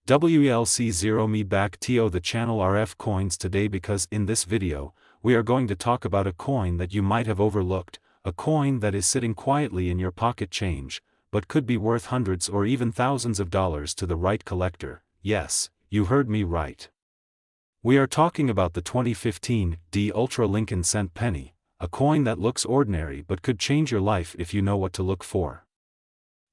WLC0 me back to the channel RFCoins today because in this video, we are going to talk about a coin that you might have overlooked, a coin that is sitting quietly in your pocket change, but could be worth hundreds or even thousands of dollars to the right collector. Yes, you heard me right. We are talking about the 2015 D Ultra Lincoln Cent penny, a coin that looks ordinary but could change your life if you know what to look for.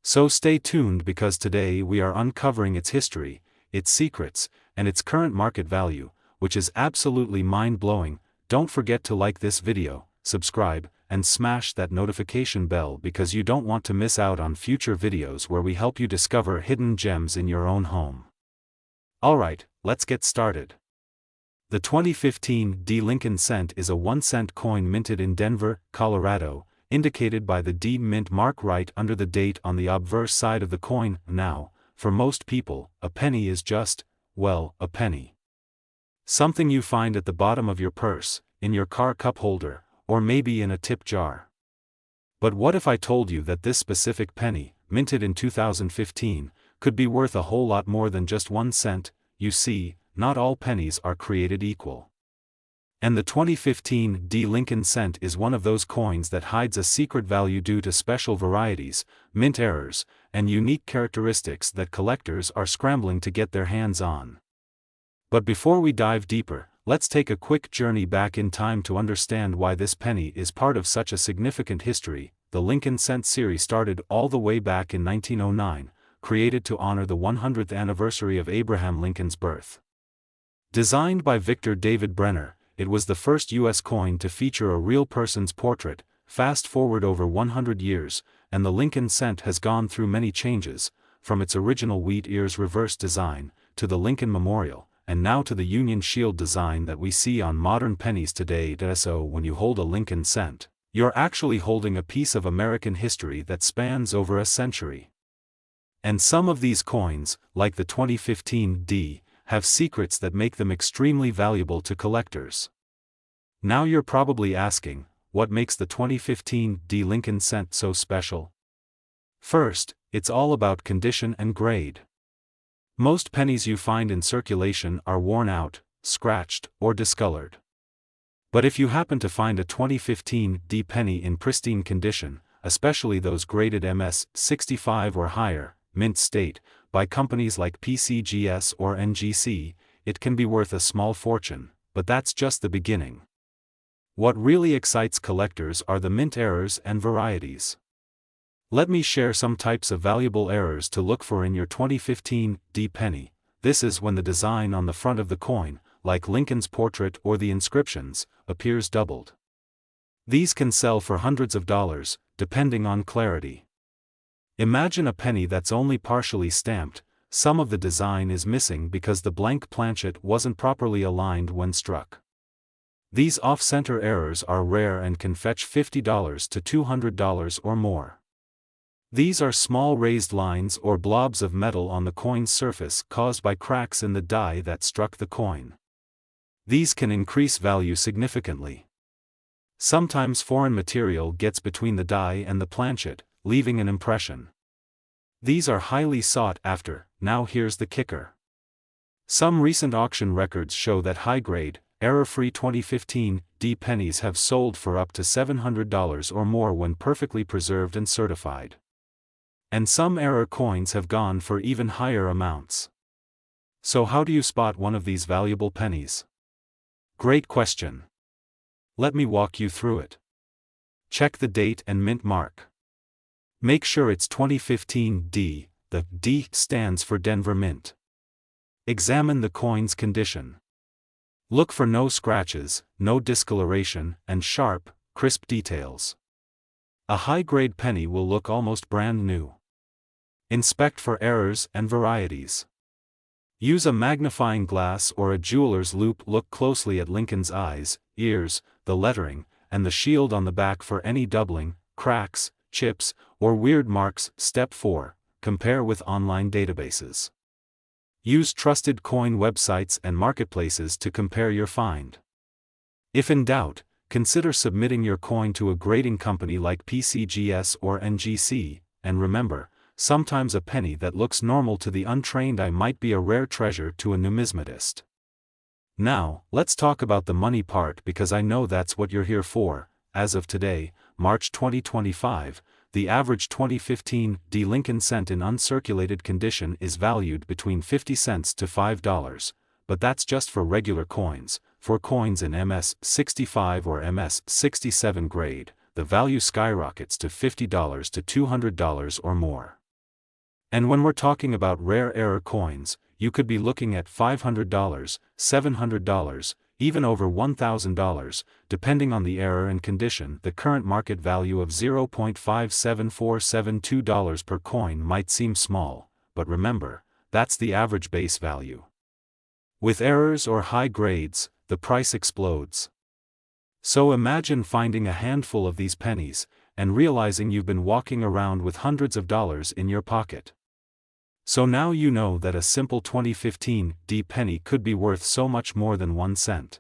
So stay tuned because today we are uncovering its history, its secrets, and its current market value, which is absolutely mind-blowing. Don't forget to like this video, subscribe, and smash that notification bell because you don't want to miss out on future videos where we help you discover hidden gems in your own home. Alright, let's get started. The 2015 D Lincoln Cent is a 1-cent coin minted in Denver, Colorado, indicated by the D mint mark right under the date on the obverse side of the coin. Now, for most people, a penny is just, well, a penny. Something you find at the bottom of your purse, in your car cup holder, or maybe in a tip jar. But what if I told you that this specific penny, minted in 2015, could be worth a whole lot more than just 1 cent? You see, not all pennies are created equal. And the 2015 D Lincoln Cent is one of those coins that hides a secret value due to special varieties, mint errors, and unique characteristics that collectors are scrambling to get their hands on. But before we dive deeper, let's take a quick journey back in time to understand why this penny is part of such a significant history. The Lincoln Cent series started all the way back in 1909, created to honor the 100th anniversary of Abraham Lincoln's birth. Designed by Victor David Brenner, it was the first U.S. coin to feature a real person's portrait. Fast forward over 100 years, and the Lincoln Cent has gone through many changes, from its original wheat ears reverse design, to the Lincoln Memorial, and now to the Union Shield design that we see on modern pennies today. So when you hold a Lincoln Cent, you're actually holding a piece of American history that spans over a century. And some of these coins, like the 2015 D, have secrets that make them extremely valuable to collectors. Now you're probably asking, what makes the 2015 D Lincoln Cent so special? First, it's all about condition and grade. Most pennies you find in circulation are worn out, scratched, or discolored. But if you happen to find a 2015 D penny in pristine condition, especially those graded MS 65 or higher, mint state, by companies like PCGS or NGC, it can be worth a small fortune, but that's just the beginning. What really excites collectors are the mint errors and varieties. Let me share some types of valuable errors to look for in your 2015 D penny. This is when the design on the front of the coin, like Lincoln's portrait or the inscriptions, appears doubled. These can sell for hundreds of dollars, depending on clarity. Imagine a penny that's only partially stamped. Some of the design is missing because the blank planchet wasn't properly aligned when struck. These off-center errors are rare and can fetch $50 to $200 or more. These are small raised lines or blobs of metal on the coin's surface caused by cracks in the die that struck the coin. These can increase value significantly. Sometimes foreign material gets between the die and the planchet, leaving an impression. These are highly sought after. Now here's the kicker. Some recent auction records show that high-grade, error-free 2015 D pennies have sold for up to $700 or more when perfectly preserved and certified. And some error coins have gone for even higher amounts. So how do you spot one of these valuable pennies? Great question. Let me walk you through it. Check the date and mint mark. Make sure it's 2015 D, the D stands for Denver Mint. Examine the coin's condition. Look for no scratches, no discoloration, and sharp, crisp details. A high-grade penny will look almost brand new. Inspect for errors and varieties. Use a magnifying glass or a jeweler's loupe. Look closely at Lincoln's eyes, ears, the lettering, and the shield on the back for any doubling, cracks, chips, or weird marks. Step 4. Compare with online databases. Use trusted coin websites and marketplaces to compare your find. If in doubt, consider submitting your coin to a grading company like PCGS or NGC, and remember, sometimes a penny that looks normal to the untrained eye might be a rare treasure to a numismatist. Now, let's talk about the money part because I know that's what you're here for. As of today, March 2025, the average 2015 D Lincoln cent in uncirculated condition is valued between 50 cents to $5, but that's just for regular coins. For coins in MS-65 or MS-67 grade, the value skyrockets to $50 to $200 or more. And when we're talking about rare error coins, you could be looking at $500, $700, even over $1,000, depending on the error and condition. The current market value of $0.57472 per coin might seem small, but remember, that's the average base value. With errors or high grades, the price explodes. So imagine finding a handful of these pennies, and realizing you've been walking around with hundreds of dollars in your pocket. So now you know that a simple 2015 D penny could be worth so much more than 1 cent.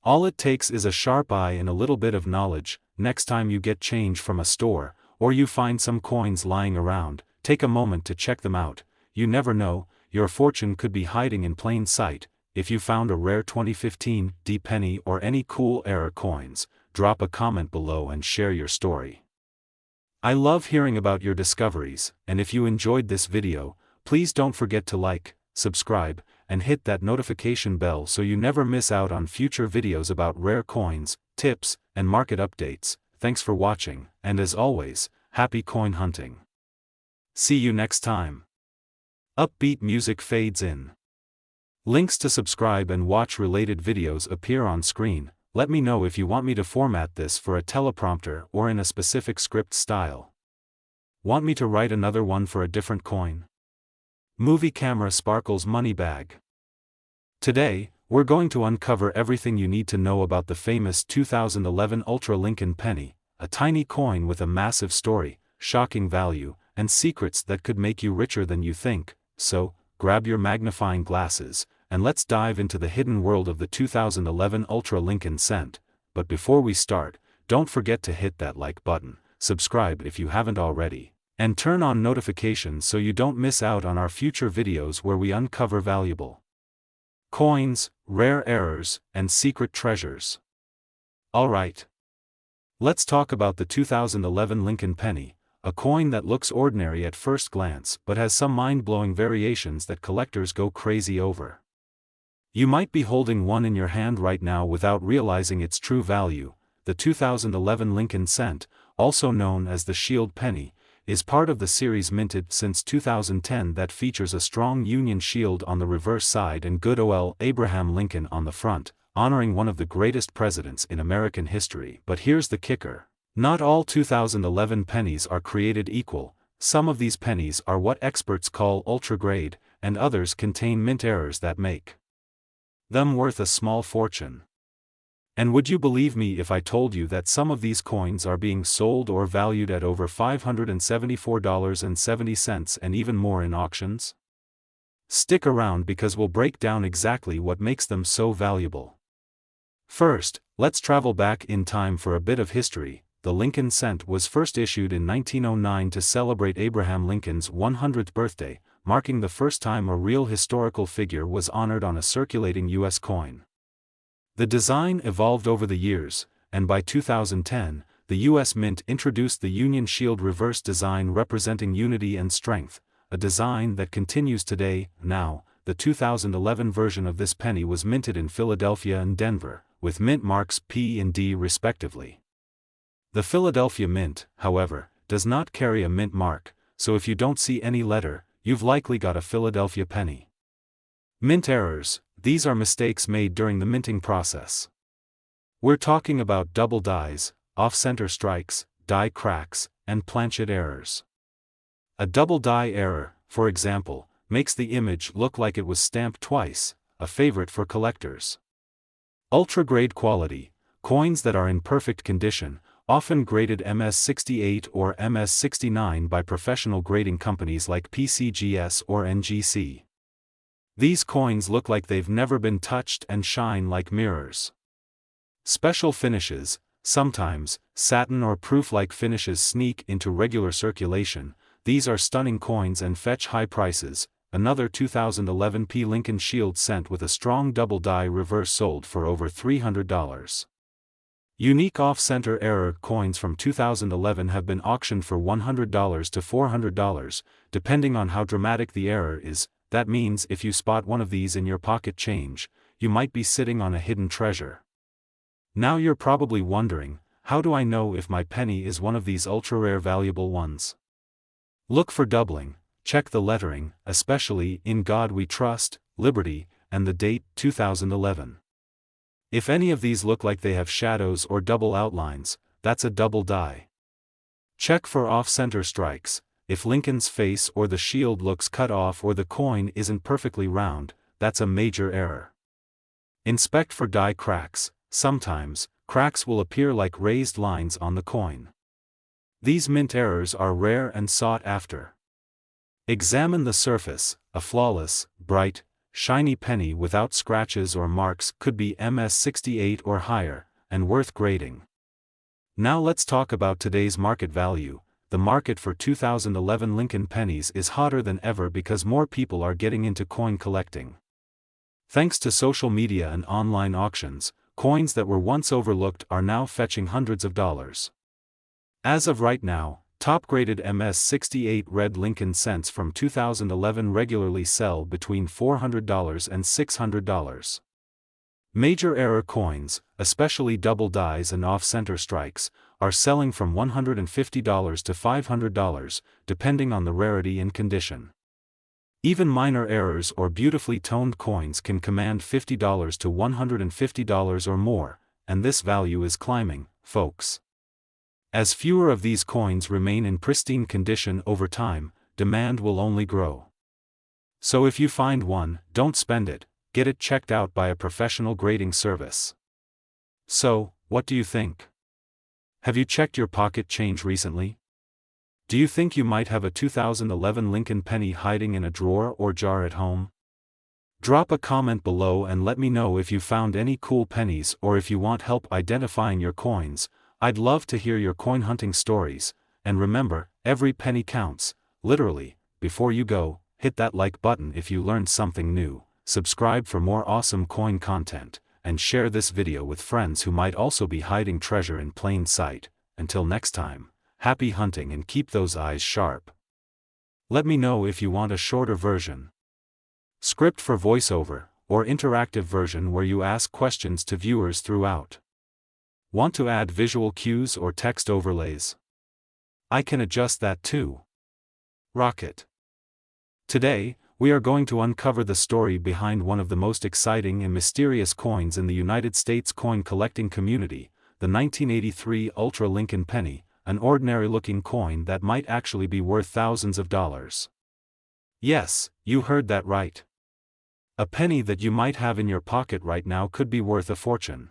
All it takes is a sharp eye and a little bit of knowledge. Next time you get change from a store, or you find some coins lying around, take a moment to check them out. You never know, your fortune could be hiding in plain sight. If you found a rare 2015 D penny or any cool error coins, drop a comment below and share your story. I love hearing about your discoveries, and if you enjoyed this video, please don't forget to like, subscribe, and hit that notification bell so you never miss out on future videos about rare coins, tips, and market updates. Thanks for watching, and as always, happy coin hunting. See you next time. Upbeat music fades in. Links to subscribe and watch related videos appear on screen. Let me know if you want me to format this for a teleprompter or in a specific script style. Want me to write another one for a different coin? Movie camera sparkles money bag. Today, we're going to uncover everything you need to know about the famous 2011 Ultra Lincoln penny, a tiny coin with a massive story, shocking value, and secrets that could make you richer than you think. So, grab your magnifying glasses, and let's dive into the hidden world of the 2011 Ultra Lincoln cent. But before we start, don't forget to hit that like button, subscribe if you haven't already, and turn on notifications so you don't miss out on our future videos where we uncover valuable coins, rare errors, and secret treasures. Alright. Let's talk about the 2011 Lincoln penny, a coin that looks ordinary at first glance but has some mind-blowing variations that collectors go crazy over. You might be holding one in your hand right now without realizing its true value. The 2011 Lincoln cent, also known as the Shield penny, is part of the series minted since 2010 that features a strong Union shield on the reverse side and good old Abraham Lincoln on the front, honoring one of the greatest presidents in American history. But here's the kicker. Not all 2011 pennies are created equal. Some of these pennies are what experts call ultra-grade, and others contain mint errors that make them worth a small fortune. And would you believe me if I told you that some of these coins are being sold or valued at over $574.70 and even more in auctions? Stick around because we'll break down exactly what makes them so valuable. First, let's travel back in time for a bit of history. The Lincoln cent was first issued in 1909 to celebrate Abraham Lincoln's 100th birthday, marking the first time a real historical figure was honored on a circulating U.S. coin. The design evolved over the years, and by 2010, the U.S. Mint introduced the Union Shield reverse design representing unity and strength, a design that continues today. Now, the 2011 version of this penny was minted in Philadelphia and Denver, with mint marks P and D respectively. The Philadelphia Mint, however, does not carry a mint mark, so if you don't see any letter, you've likely got a Philadelphia penny. Mint errors. These are mistakes made during the minting process. We're talking about double dies, off-center strikes, die cracks, and planchet errors. A double die error, for example, makes the image look like it was stamped twice, a favorite for collectors. Ultra-grade quality, coins that are in perfect condition, often graded MS-68 or MS-69 by professional grading companies like PCGS or NGC. These coins look like they've never been touched and shine like mirrors. Special finishes, sometimes, satin or proof-like finishes sneak into regular circulation. these are stunning coins and fetch high prices. Another 2011 P. Lincoln Shield cent with a strong double die reverse sold for over $300. Unique off-center error coins from 2011 have been auctioned for $100 to $400, depending on how dramatic the error is. That means if you spot one of these in your pocket change, you might be sitting on a hidden treasure. Now you're probably wondering, how do I know if my penny is one of these ultra-rare valuable ones? Look for doubling, check the lettering, especially "In God We Trust," "Liberty," and the date, 2011. If any of these look like they have shadows or double outlines, that's a double die. Check for off-center strikes. If Lincoln's face or the shield looks cut off or the coin isn't perfectly round, that's a major error. Inspect for die cracks. Sometimes, cracks will appear like raised lines on the coin. These mint errors are rare and sought after. Examine the surface. A flawless, bright, shiny penny without scratches or marks could be MS68 or higher, and worth grading. Now let's talk about today's market value. The market for 2011 Lincoln pennies is hotter than ever because more people are getting into coin collecting. Thanks to social media and online auctions, coins that were once overlooked are now fetching hundreds of dollars. As of right now, top-graded MS68 red Lincoln cents from 2011 regularly sell between $400 and $600. Major error coins, especially double dies and off-center strikes, are selling from $150 to $500, depending on the rarity and condition. Even minor errors or beautifully toned coins can command $50 to $150 or more, and this value is climbing, folks. As fewer of these coins remain in pristine condition over time, demand will only grow. So if you find one, don't spend it, get it checked out by a professional grading service. So, what do you think? Have you checked your pocket change recently? Do you think you might have a 2011 Lincoln penny hiding in a drawer or jar at home? Drop a comment below and let me know if you found any cool pennies or if you want help identifying your coins. I'd love to hear your coin hunting stories, and remember, every penny counts, literally. Before you go, hit that like button if you learned something new, subscribe for more awesome coin content, and share this video with friends who might also be hiding treasure in plain sight. Until next time, happy hunting and keep those eyes sharp. Let me know if you want a shorter version, script for voiceover, or interactive version where you ask questions to viewers throughout. Want to add visual cues or text overlays? I can adjust that too. Rock it. Today, we are going to uncover the story behind one of the most exciting and mysterious coins in the United States coin collecting community, the 1983 Ultra Lincoln penny, an ordinary-looking coin that might actually be worth thousands of dollars. Yes, you heard that right. A penny that you might have in your pocket right now could be worth a fortune.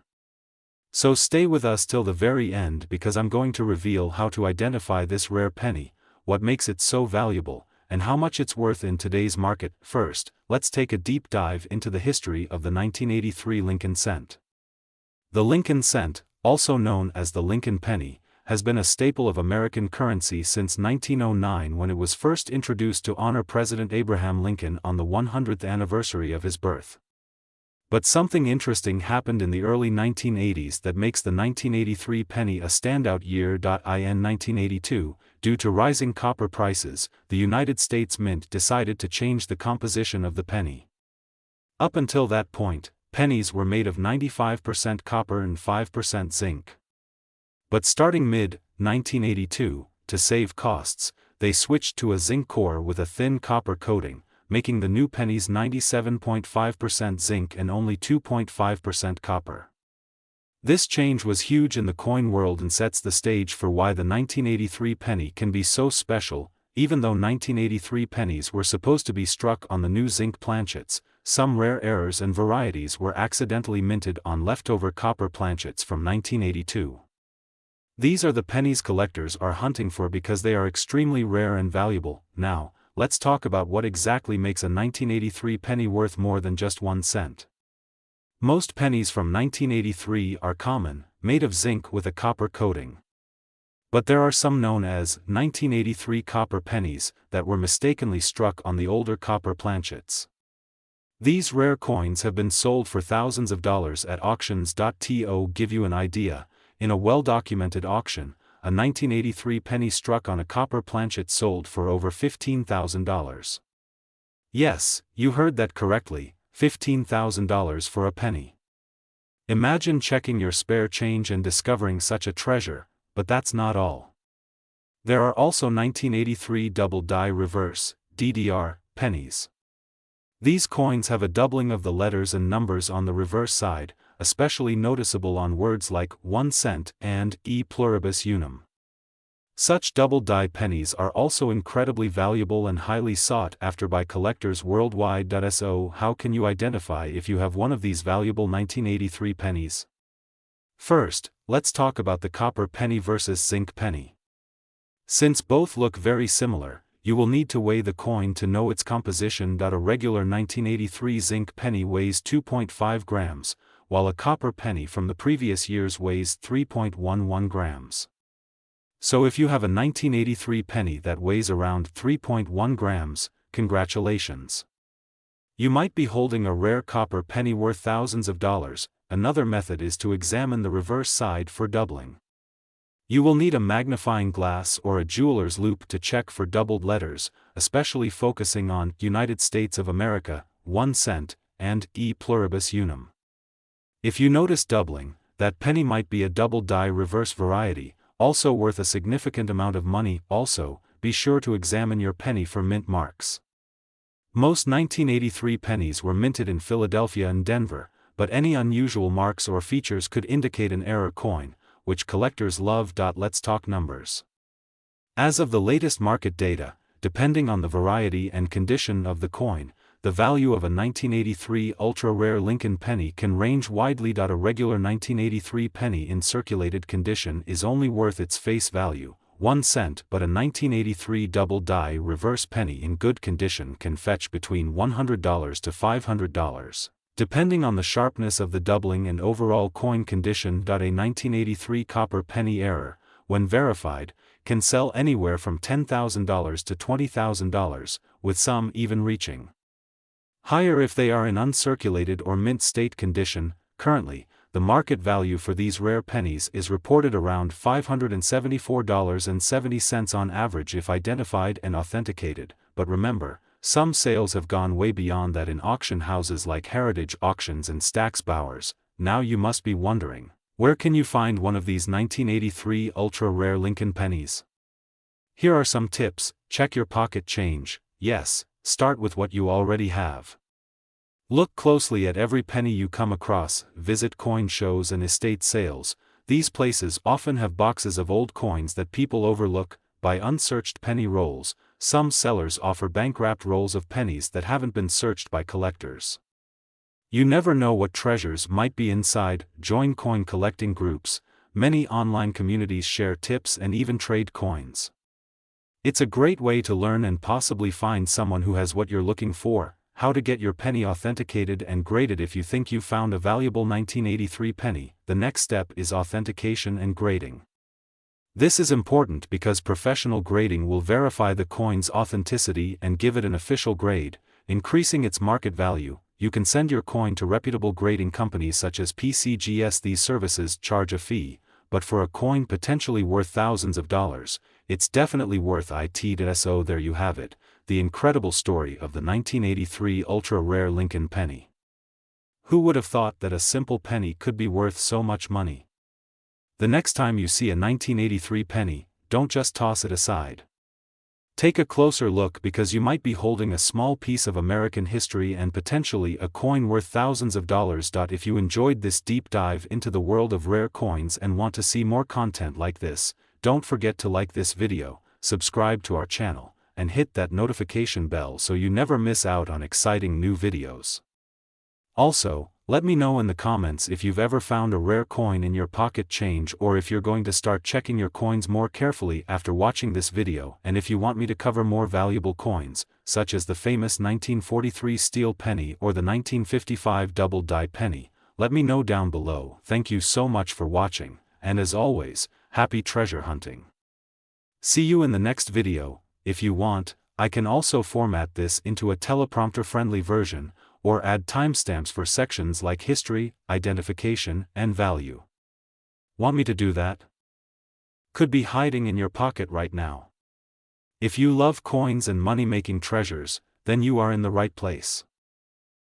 So stay with us till the very end because I'm going to reveal how to identify this rare penny, what makes it so valuable, and how much it's worth in today's market. First, let's take a deep dive into the history of the 1983 Lincoln cent. The Lincoln cent, also known as the Lincoln penny, has been a staple of American currency since 1909 when it was first introduced to honor President Abraham Lincoln on the 100th anniversary of his birth. But something interesting happened in the early 1980s that makes the 1983 penny a standout year. In 1982, due to rising copper prices, the United States Mint decided to change the composition of the penny. Up until that point, pennies were made of 95% copper and 5% zinc. But starting mid-1982, to save costs, they switched to a zinc core with a thin copper coating, making the new pennies 97.5% zinc and only 2.5% copper. This change was huge in the coin world and sets the stage for why the 1983 penny can be so special. Even though 1983 pennies were supposed to be struck on the new zinc planchets, some rare errors and varieties were accidentally minted on leftover copper planchets from 1982. These are the pennies collectors are hunting for because they are extremely rare and valuable. Now, let's talk about what exactly makes a 1983 penny worth more than just 1 cent. Most pennies from 1983 are common, made of zinc with a copper coating. But there are some known as 1983 copper pennies that were mistakenly struck on the older copper planchets. These rare coins have been sold for thousands of dollars at auctions. To give you an idea, in a well-documented auction, a 1983 penny struck on a copper planchet sold for over $15,000. Yes, you heard that correctly, $15,000 for a penny. Imagine checking your spare change and discovering such a treasure, but that's not all. There are also 1983 double die reverse, DDR, pennies. These coins have a doubling of the letters and numbers on the reverse side, especially noticeable on words like 1 cent and e pluribus unum. Such double die pennies are also incredibly valuable and highly sought after by collectors worldwide. So how can you identify if you have one of these valuable 1983 pennies? First, let's talk about the copper penny versus zinc penny. Since both look very similar, you will need to weigh the coin to know its composition. A regular 1983 zinc penny weighs 2.5 grams, while a copper penny from the previous years weighs 3.11 grams. So if you have a 1983 penny that weighs around 3.1 grams, congratulations. You might be holding a rare copper penny worth thousands of dollars. Another method is to examine the reverse side for doubling. You will need a magnifying glass or a jeweler's loupe to check for doubled letters, especially focusing on United States of America, 1 cent, and e pluribus unum. If you notice doubling, that penny might be a double die reverse variety, also worth a significant amount of money. Also, be sure to examine your penny for mint marks. Most 1983 pennies were minted in Philadelphia and Denver, but any unusual marks or features could indicate an error coin, which collectors love. Let's talk numbers. As of the latest market data, depending on the variety and condition of the coin, the value of a 1983 ultra-rare Lincoln penny can range widely. A regular 1983 penny in circulated condition is only worth its face value, 1 cent, but a 1983 double die reverse penny in good condition can fetch between $100 to $500. Depending on the sharpness of the doubling and overall coin condition. A 1983 copper penny error, when verified, can sell anywhere from $10,000 to $20,000, with some even reaching higher if they are in uncirculated or mint state condition. Currently, the market value for these rare pennies is reported around $574.70 on average if identified and authenticated, but remember, some sales have gone way beyond that in auction houses like Heritage Auctions and Stack's Bowers. Now you must be wondering, where can you find one of these 1983 ultra-rare Lincoln pennies? Here are some tips. Check your pocket change. Yes, start with what you already have. Look closely at every penny you come across. Visit coin shows and estate sales. These places often have boxes of old coins that people overlook. Buy unsearched penny rolls. Some sellers offer bank-wrapped rolls of pennies that haven't been searched by collectors. You never know what treasures might be inside. Join coin collecting groups. Many online communities share tips and even trade coins. It's a great way to learn and possibly find someone who has what you're looking for. How to get your penny authenticated and graded. If you think you found a valuable 1983 penny, the next step is authentication and grading. This is important because professional grading will verify the coin's authenticity and give it an official grade, increasing its market value. You can send your coin to reputable grading companies such as PCGS. These services charge a fee, but for a coin potentially worth thousands of dollars, it's definitely worth it. So there you have it, the incredible story of the 1983 ultra-rare Lincoln penny. Who would have thought that a simple penny could be worth so much money? The next time you see a 1983 penny, don't just toss it aside. Take a closer look because you might be holding a small piece of American history and potentially a coin worth thousands of dollars. If you enjoyed this deep dive into the world of rare coins and want to see more content like this, don't forget to like this video, subscribe to our channel, and hit that notification bell so you never miss out on exciting new videos. Also, let me know in the comments if you've ever found a rare coin in your pocket change, or if you're going to start checking your coins more carefully after watching this video, and if you want me to cover more valuable coins, such as the famous 1943 steel penny or the 1955 double die penny, let me know down below. Thank you so much for watching, and as always, happy treasure hunting. See you in the next video. If you want, I can also format this into a teleprompter-friendly version, or add timestamps for sections like history, identification, and value. Want me to do that? Could be hiding in your pocket right now. If you love coins and money-making treasures, then you are in the right place.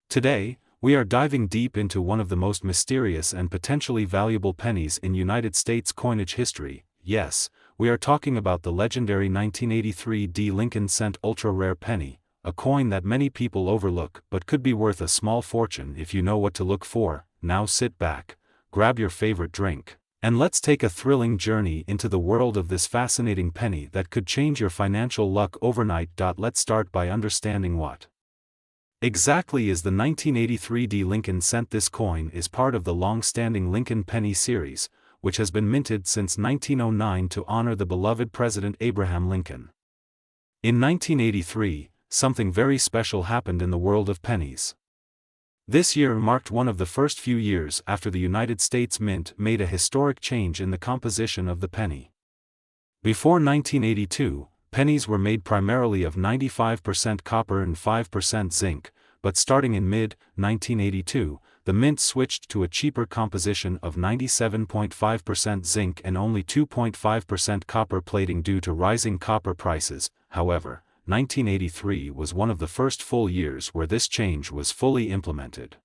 Today, we are diving deep into one of the most mysterious and potentially valuable pennies in United States coinage history. Yes, we are talking about the legendary 1983 D. Lincoln Cent ultra-rare penny, a coin that many people overlook but could be worth a small fortune if you know what to look for. Now sit back, grab your favorite drink, and let's take a thrilling journey into the world of this fascinating penny that could change your financial luck overnight. Let's start by understanding what exactly is the 1983 D. Lincoln Cent. This coin is part of the long-standing Lincoln penny series, which has been minted since 1909 to honor the beloved President Abraham Lincoln. In 1983, something very special happened in the world of pennies. This year marked one of the first few years after the United States Mint made a historic change in the composition of the penny. Before 1982, pennies were made primarily of 95% copper and 5% zinc, but starting in mid-1982, the mint switched to a cheaper composition of 97.5% zinc and only 2.5% copper plating due to rising copper prices. However, 1983 was one of the first full years where this change was fully implemented.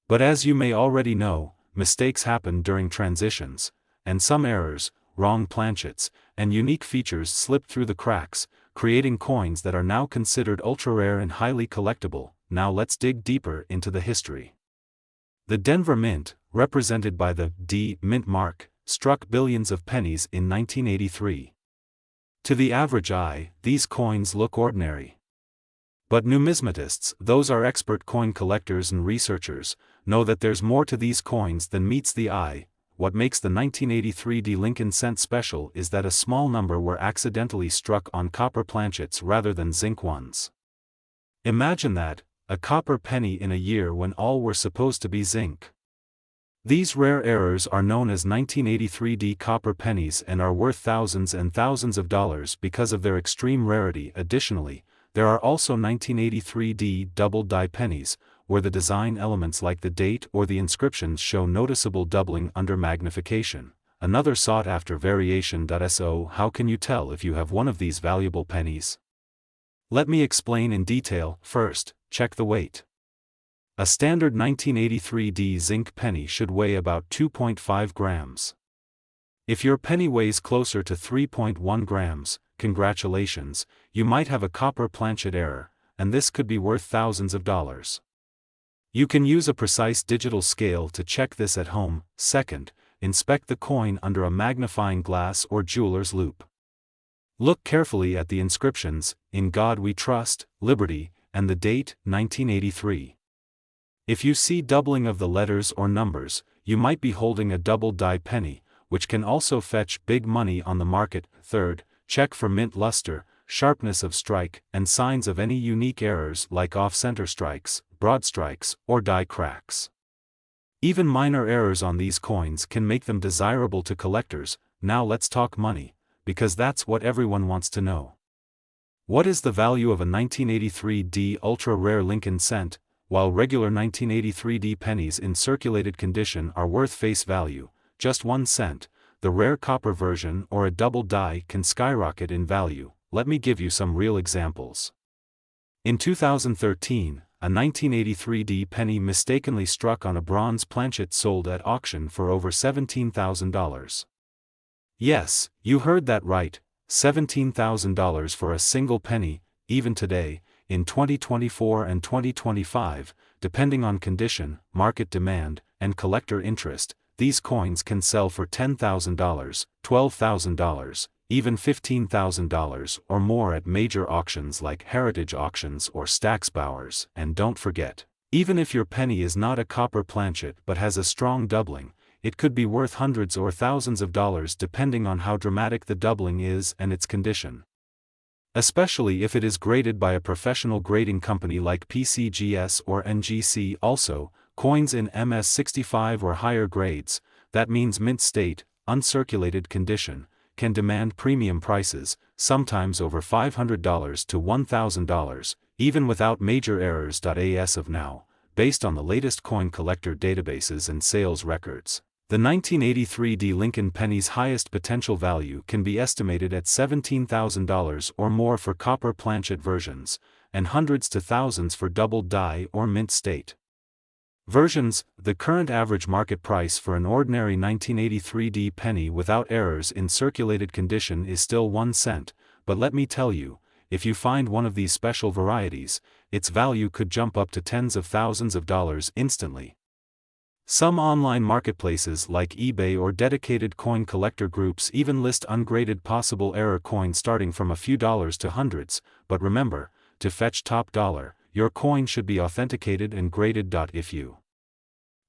But as you may already know, mistakes happen during transitions, and some errors, wrong planchets, and unique features slip through the cracks, creating coins that are now considered ultra-rare and highly collectible. Now let's dig deeper into the history. The Denver Mint, represented by the D Mint mark, struck billions of pennies in 1983. To the average eye, these coins look ordinary. But numismatists, those are expert coin collectors and researchers, know that there's more to these coins than meets the eye. What makes the 1983 D. Lincoln Cent special is that a small number were accidentally struck on copper planchets rather than zinc ones. Imagine that, a copper penny in a year when all were supposed to be zinc. These rare errors are known as 1983 D copper pennies and are worth thousands and thousands of dollars because of their extreme rarity. Additionally, there are also 1983 D double die pennies, where the design elements like the date or the inscriptions show noticeable doubling under magnification. Another sought-after variation. So how can you tell if you have one of these valuable pennies? Let me explain in detail. First, check the weight. A standard 1983 D zinc penny should weigh about 2.5 grams. If your penny weighs closer to 3.1 grams, congratulations, you might have a copper planchet error, and this could be worth thousands of dollars. You can use a precise digital scale to check this at home. Second, inspect the coin under a magnifying glass or jeweler's loupe. Look carefully at the inscriptions, "In God We Trust," "Liberty," and the date, 1983. If you see doubling of the letters or numbers, you might be holding a double die penny, which can also fetch big money on the market. Third, check for mint luster, sharpness of strike, and signs of any unique errors like off-center strikes, broad strikes, or die cracks. Even minor errors on these coins can make them desirable to collectors. Now let's talk money, because that's what everyone wants to know. What is the value of a 1983 D ultra-rare Lincoln Cent? While regular 1983 D pennies in circulated condition are worth face value, just 1 cent, the rare copper version or a double die can skyrocket in value. Let me give you some real examples. In 2013, a 1983 D penny mistakenly struck on a bronze planchet sold at auction for over $17,000. Yes, you heard that right, $17,000 for a single penny. Even today, in 2024 and 2025, depending on condition, market demand, and collector interest, these coins can sell for $10,000, $12,000, even $15,000 or more at major auctions like Heritage Auctions or Stack's Bowers. And don't forget, even if your penny is not a copper planchet but has a strong doubling, it could be worth hundreds or thousands of dollars depending on how dramatic the doubling is and its condition. Especially if it is graded by a professional grading company like PCGS or NGC. Also, coins in MS65 or higher grades, that means mint state, uncirculated condition, can demand premium prices, sometimes over $500 to $1,000, even without major errors. As of now, based on the latest coin collector databases and sales records, the 1983 D Lincoln penny's highest potential value can be estimated at $17,000 or more for copper planchet versions, and hundreds to thousands for double die or mint state versions. The current average market price for an ordinary 1983 D penny without errors in circulated condition is still 1 cent, but let me tell you, if you find one of these special varieties, its value could jump up to tens of thousands of dollars instantly. Some online marketplaces like eBay or dedicated coin collector groups even list ungraded possible error coins starting from a few dollars to hundreds, but remember, to fetch top dollar, your coin should be authenticated and graded. If you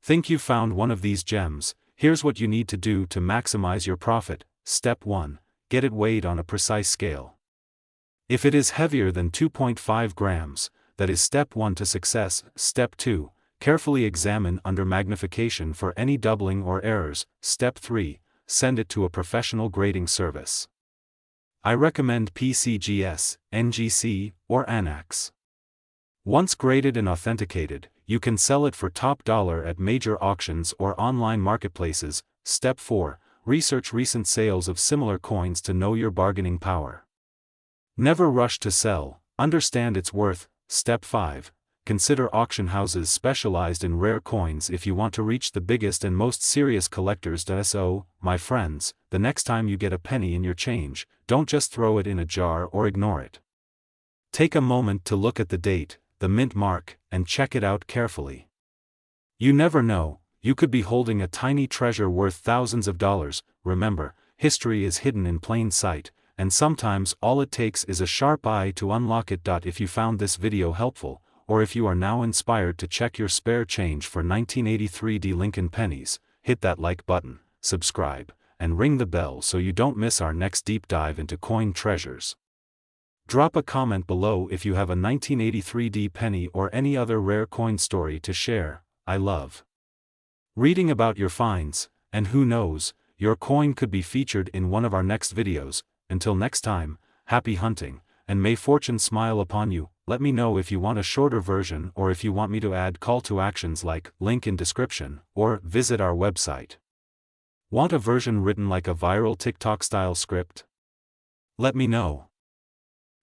think you found one of these gems, here's what you need to do to maximize your profit. Step 1. Get it weighed on a precise scale. If it is heavier than 2.5 grams, that is step 1 to success. Step 2. Carefully examine under magnification for any doubling or errors. Step 3. Send it to a professional grading service. I recommend PCGS, NGC, or Anax. Once graded and authenticated, you can sell it for top dollar at major auctions or online marketplaces. Step 4. Research recent sales of similar coins to know your bargaining power. Never rush to sell, understand its worth. Step 5. Consider auction houses specialized in rare coins if you want to reach the biggest and most serious collectors. So, my friends, the next time you get a penny in your change, don't just throw it in a jar or ignore it. Take a moment to look at the date, the mint mark, and check it out carefully. You never know, you could be holding a tiny treasure worth thousands of dollars. Remember, history is hidden in plain sight, and sometimes all it takes is a sharp eye to unlock it. If you found this video helpful, or if you are now inspired to check your spare change for 1983 D Lincoln pennies, hit that like button, subscribe, and ring the bell so you don't miss our next deep dive into coin treasures. Drop a comment below if you have a 1983 D penny or any other rare coin story to share. I love reading about your finds, and who knows, your coin could be featured in one of our next videos. Until next time, happy hunting, and may fortune smile upon you. Let me know if you want a shorter version or if you want me to add call to actions like link in description or visit our website. Want a version written like a viral TikTok style script? Let me know.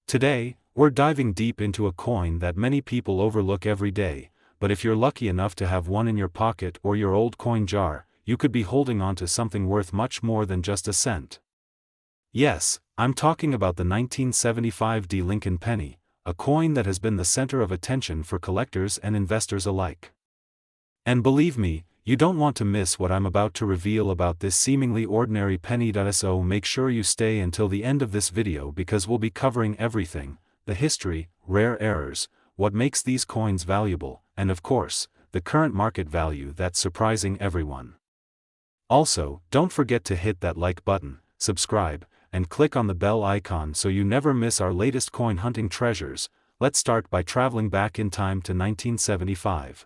Today, we're diving deep into a coin that many people overlook every day, but if you're lucky enough to have one in your pocket or your old coin jar, you could be holding on to something worth much more than just a cent. Yes, I'm talking about the 1975 D Lincoln penny, a coin that has been the center of attention for collectors and investors alike. And believe me, you don't want to miss what I'm about to reveal about this seemingly ordinary penny. So make sure you stay until the end of this video because we'll be covering everything: the history, rare errors, what makes these coins valuable, and of course, the current market value that's surprising everyone. Also, don't forget to hit that like button, subscribe, and click on the bell icon so you never miss our latest coin hunting treasures. Let's start by traveling back in time to 1975.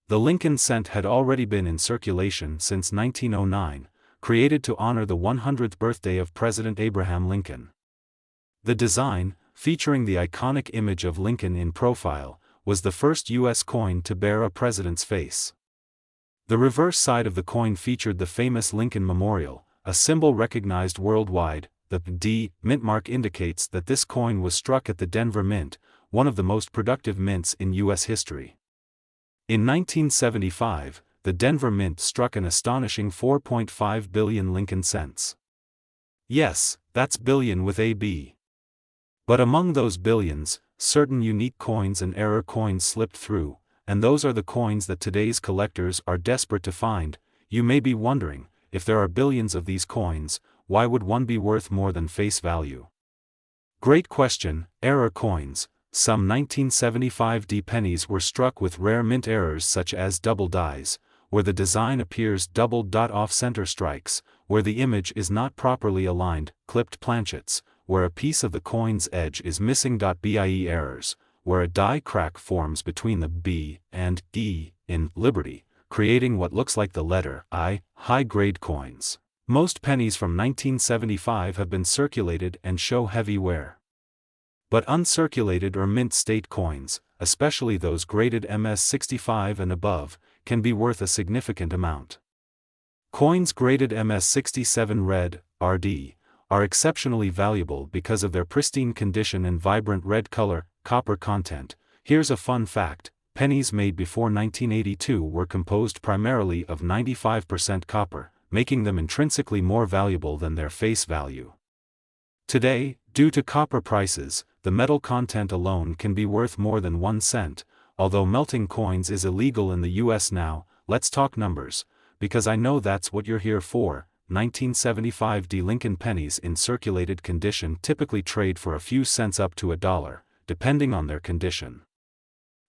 The Lincoln cent had already been in circulation since 1909, created to honor the 100th birthday of President Abraham Lincoln. The design, featuring the iconic image of Lincoln in profile, was the first U.S. coin to bear a president's face. The reverse side of the coin featured the famous Lincoln Memorial, a symbol recognized worldwide. The D mint mark indicates that this coin was struck at the Denver Mint, one of the most productive mints in U.S. history. In 1975, the Denver Mint struck an astonishing 4.5 billion Lincoln cents. Yes, that's billion with a B. But among those billions, certain unique coins and error coins slipped through, and those are the coins that today's collectors are desperate to find. You may be wondering, if there are billions of these coins, why would one be worth more than face value? Great question. Error coins. Some 1975 D pennies were struck with rare mint errors such as double dies, where the design appears doubled. Off-center strikes, where the image is not properly aligned, clipped planchets, where a piece of the coin's edge is missing. BIE errors, where a die crack forms between the B and E in Liberty, creating what looks like the letter I. High-grade coins. Most pennies from 1975 have been circulated and show heavy wear. But uncirculated or mint state coins, especially those graded MS-65 and above, can be worth a significant amount. Coins graded MS-67 red, RD, are exceptionally valuable because of their pristine condition and vibrant red color, copper content. Here's a fun fact: pennies made before 1982 were composed primarily of 95% copper, making them intrinsically more valuable than their face value. Today, due to copper prices, the metal content alone can be worth more than 1 cent. Although melting coins is illegal in the US now, let's talk numbers, because I know that's what you're here for. 1975 D Lincoln pennies in circulated condition typically trade for a few cents up to $1, depending on their condition.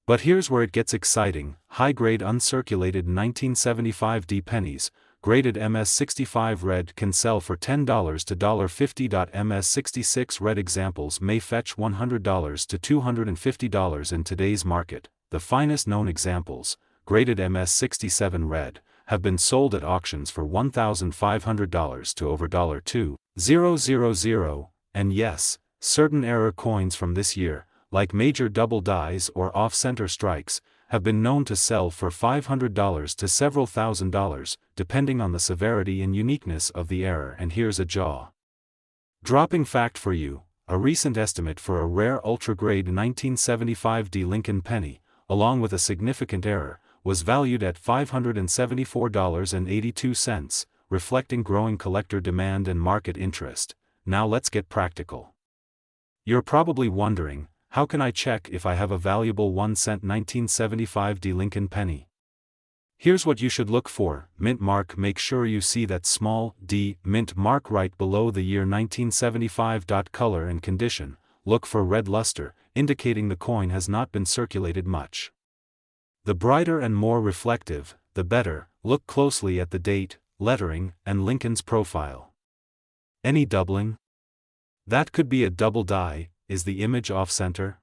But here's where it gets exciting: high-grade uncirculated 1975 D pennies, graded MS-65 red, can sell for $10 to $50. MS-66 red examples may fetch $100 to $250 in today's market. The finest known examples, graded MS-67 red, have been sold at auctions for $1,500 to over $2,000, and yes, certain error coins from this year, like major double dies or off-center strikes, have been known to sell for $500 to several $1,000s, depending on the severity and uniqueness of the error. And here's a jaw-dropping fact for you: a recent estimate for a rare ultra-grade 1975 D Lincoln penny, along with a significant error, was valued at $574.82, reflecting growing collector demand and market interest. Now let's get practical. You're probably wondering, how can I check if I have a valuable 1-cent 1975 D Lincoln penny? Here's what you should look for: mint mark. Make sure you see that small d mint mark right below the year 1975. Color and condition. Look for red luster, indicating the coin has not been circulated much. The brighter and more reflective, the better. Look closely at the date, lettering, and Lincoln's profile. Any doubling? That could be a double die. Is the image off-center?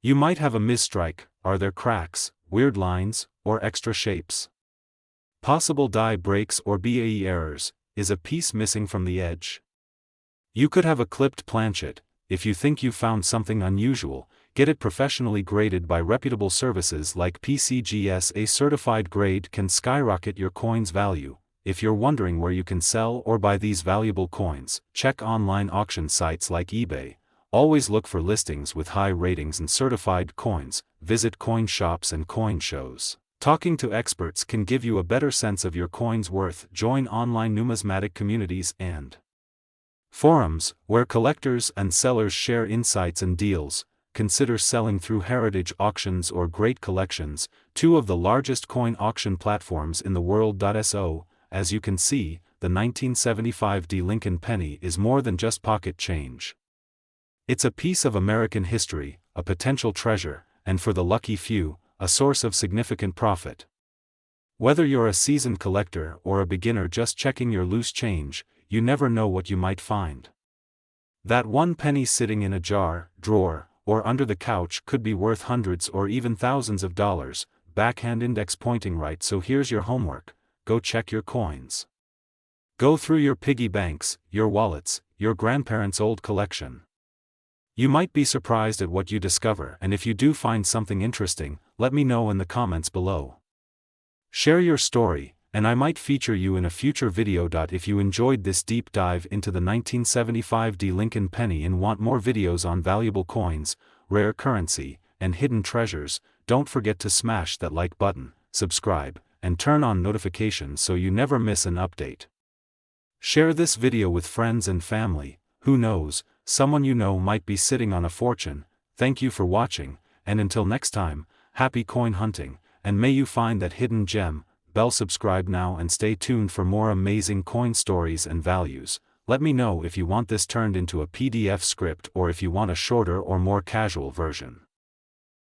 You might have a misstrike. Are there cracks, weird lines, or extra shapes? Possible die breaks or BAE errors. Is a piece missing from the edge? You could have a clipped planchet. If you think you found something unusual, get it professionally graded by reputable services like PCGS. A certified grade can skyrocket your coin's value. If you're wondering where you can sell or buy these valuable coins, check online auction sites like eBay. Always look for listings with high ratings and certified coins. Visit coin shops and coin shows. Talking to experts can give you a better sense of your coin's worth. Join online numismatic communities and forums, where collectors and sellers share insights and deals. Consider selling through heritage auctions or great collections, two of the largest coin auction platforms in the world. So, as you can see, the 1975 D Lincoln penny is more than just pocket change. It's a piece of American history, a potential treasure, and for the lucky few, a source of significant profit. Whether you're a seasoned collector or a beginner just checking your loose change, you never know what you might find. That one penny sitting in a jar, drawer, or under the couch could be worth hundreds or even thousands of dollars. Backhand index pointing right. So here's your homework: go check your coins. Go through your piggy banks, your wallets, your grandparents' old collection. You might be surprised at what you discover, and if you do find something interesting, let me know in the comments below. Share your story, and I might feature you in a future video. If you enjoyed this deep dive into the 1975 D Lincoln penny and want more videos on valuable coins, rare currency, and hidden treasures, don't forget to smash that like button, subscribe, and turn on notifications so you never miss an update. Share this video with friends and family. Who knows, someone you know might be sitting on a fortune. Thank you for watching, and until next time, happy coin hunting, and may you find that hidden gem. Subscribe now and stay tuned for more amazing coin stories and values. Let me know if you want this turned into a PDF script or if you want a shorter or more casual version.